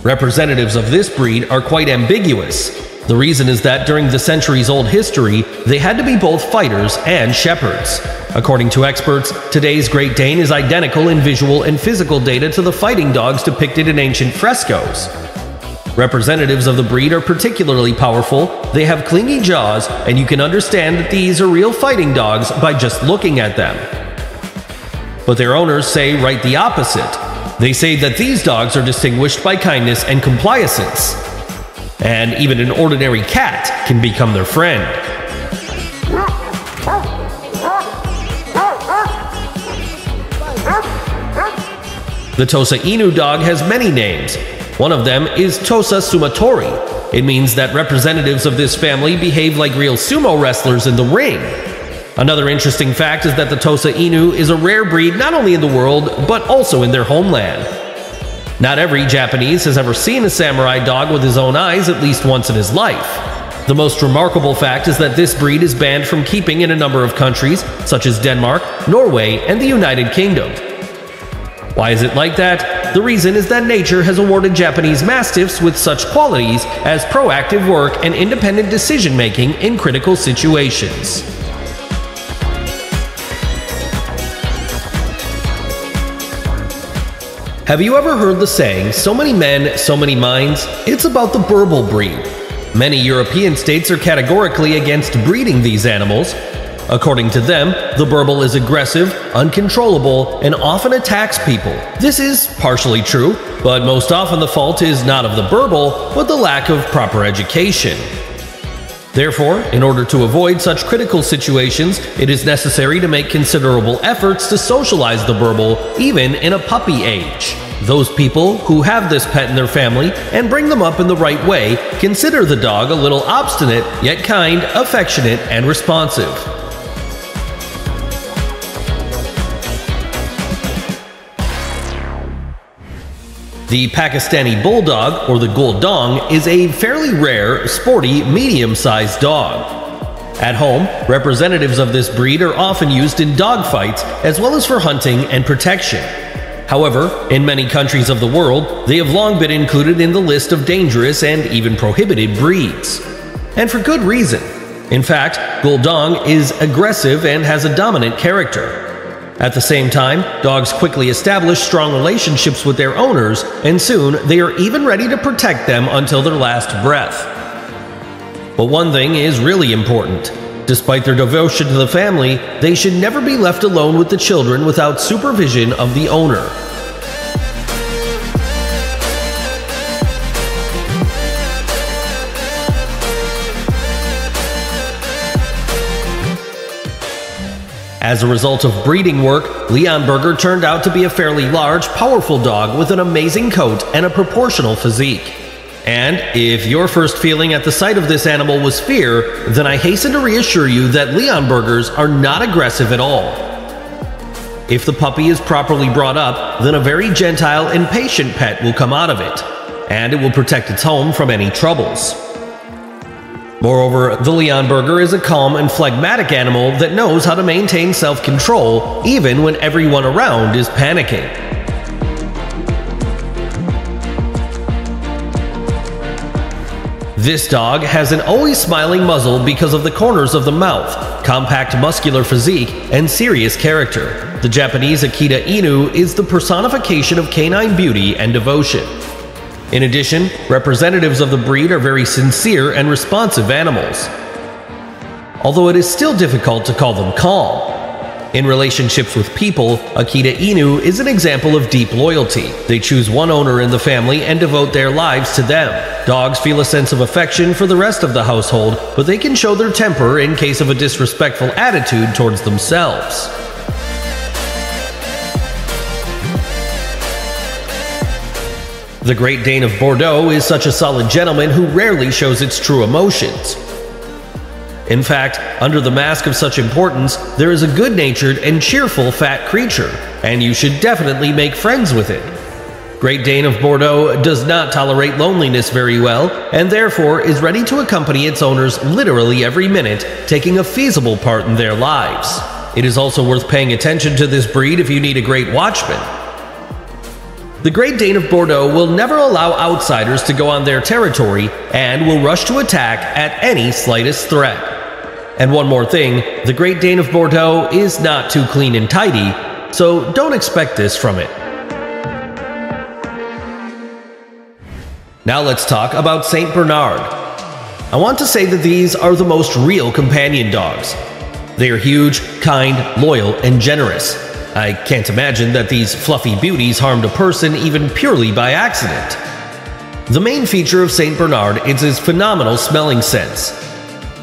Representatives of this breed are quite ambiguous. The reason is that during the centuries-old history, they had to be both fighters and shepherds. According to experts, today's Great Dane is identical in visual and physical data to the fighting dogs depicted in ancient frescoes. Representatives of the breed are particularly powerful, they have clingy jaws, and you can understand that these are real fighting dogs by just looking at them. But their owners say right the opposite. They say that these dogs are distinguished by kindness and complaisance. And even an ordinary cat can become their friend. The Tosa Inu dog has many names. One of them is Tosa Sumatori. It means that representatives of this family behave like real sumo wrestlers in the ring. Another interesting fact is that the Tosa Inu is a rare breed not only in the world, but also in their homeland. Not every Japanese has ever seen a samurai dog with his own eyes at least once in his life. The most remarkable fact is that this breed is banned from keeping in a number of countries, such as Denmark, Norway, and the United Kingdom. Why is it like that? The reason is that nature has awarded Japanese Mastiffs with such qualities as proactive work and independent decision-making in critical situations. Have you ever heard the saying, "So many men, so many minds"? It's about the Burble breed. Many European states are categorically against breeding these animals. According to them, the Burble is aggressive, uncontrollable, and often attacks people. This is partially true, but most often the fault is not of the Burble, but the lack of proper education. Therefore, in order to avoid such critical situations, it is necessary to make considerable efforts to socialize the Burble, even in a puppy age. Those people who have this pet in their family and bring them up in the right way consider the dog a little obstinate, yet kind, affectionate, and responsive. The Pakistani Bulldog, or the Guldong, is a fairly rare, sporty, medium-sized dog. At home, representatives of this breed are often used in dog fights as well as for hunting and protection. However, in many countries of the world, they have long been included in the list of dangerous and even prohibited breeds. And for good reason. In fact, Guldong is aggressive and has a dominant character. At the same time, dogs quickly establish strong relationships with their owners, and soon they are even ready to protect them until their last breath. But one thing is really important. Despite their devotion to the family, they should never be left alone with the children without supervision of the owner. As a result of breeding work, Leonberger turned out to be a fairly large, powerful dog with an amazing coat and a proportional physique. And if your first feeling at the sight of this animal was fear, then I hasten to reassure you that Leonbergers are not aggressive at all. If the puppy is properly brought up, then a very gentile and patient pet will come out of it, and it will protect its home from any troubles. Moreover, the Leonberger is a calm and phlegmatic animal that knows how to maintain self-control even when everyone around is panicking. This dog has an always smiling muzzle because of the corners of the mouth, compact muscular physique, and serious character. The Japanese Akita Inu is the personification of canine beauty and devotion. In addition, representatives of the breed are very sincere and responsive animals, although it is still difficult to call them calm. In relationships with people, Akita Inu is an example of deep loyalty. They choose one owner in the family and devote their lives to them. Dogs feel a sense of affection for the rest of the household, but they can show their temper in case of a disrespectful attitude towards themselves. The Great Dane of Bordeaux is such a solid gentleman who rarely shows its true emotions. In fact, under the mask of such importance, there is a good-natured and cheerful fat creature, and you should definitely make friends with it. Great Dane of Bordeaux does not tolerate loneliness very well, and therefore is ready to accompany its owners literally every minute, taking a feasible part in their lives. It is also worth paying attention to this breed if you need a great watchman. The Great Dane of Bordeaux will never allow outsiders to go on their territory and will rush to attack at any slightest threat. And one more thing, the Great Dane of Bordeaux is not too clean and tidy, so don't expect this from it. Now let's talk about St. Bernard. I want to say that these are the most real companion dogs. They are huge, kind, loyal, and generous. I can't imagine that these fluffy beauties harmed a person even purely by accident. The main feature of St. Bernard is his phenomenal smelling sense.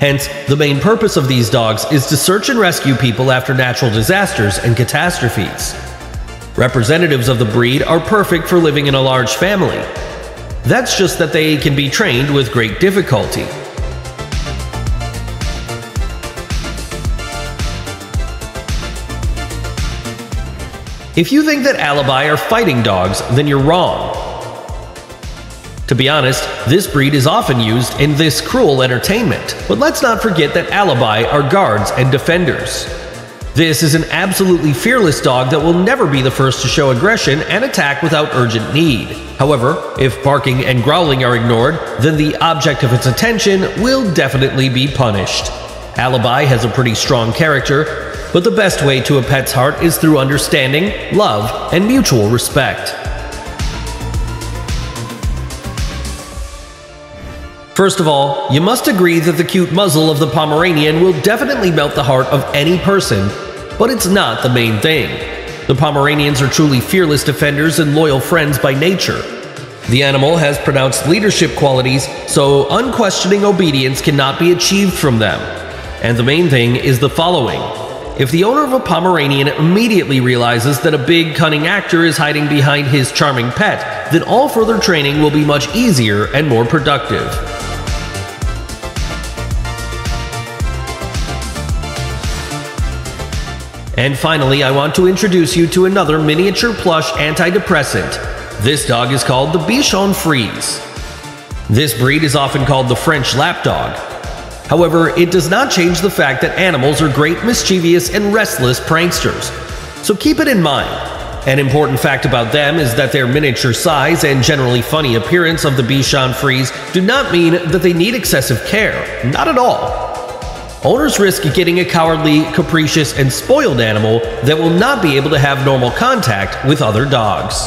Hence, the main purpose of these dogs is to search and rescue people after natural disasters and catastrophes. Representatives of the breed are perfect for living in a large family. That's just that they can be trained with great difficulty. If you think that Alibi are fighting dogs, then you're wrong. To be honest, this breed is often used in this cruel entertainment, but let's not forget that Alibi are guards and defenders. This is an absolutely fearless dog that will never be the first to show aggression and attack without urgent need. However, if barking and growling are ignored, then the object of its attention will definitely be punished. Alibi has a pretty strong character, but the best way to a pet's heart is through understanding, love, and mutual respect. First of all, you must agree that the cute muzzle of the Pomeranian will definitely melt the heart of any person, but it's not the main thing. The Pomeranians are truly fearless defenders and loyal friends by nature. The animal has pronounced leadership qualities, so unquestioning obedience cannot be achieved from them. And the main thing is the following. If the owner of a Pomeranian immediately realizes that a big, cunning actor is hiding behind his charming pet, then all further training will be much easier and more productive. And finally, I want to introduce you to another miniature plush antidepressant. This dog is called the Bichon Frise. This breed is often called the French lapdog. However, it does not change the fact that animals are great, mischievous, and restless pranksters. So keep it in mind. An important fact about them is that their miniature size and generally funny appearance of the Bichon Frise do not mean that they need excessive care. Not at all. Owners risk getting a cowardly, capricious, and spoiled animal that will not be able to have normal contact with other dogs.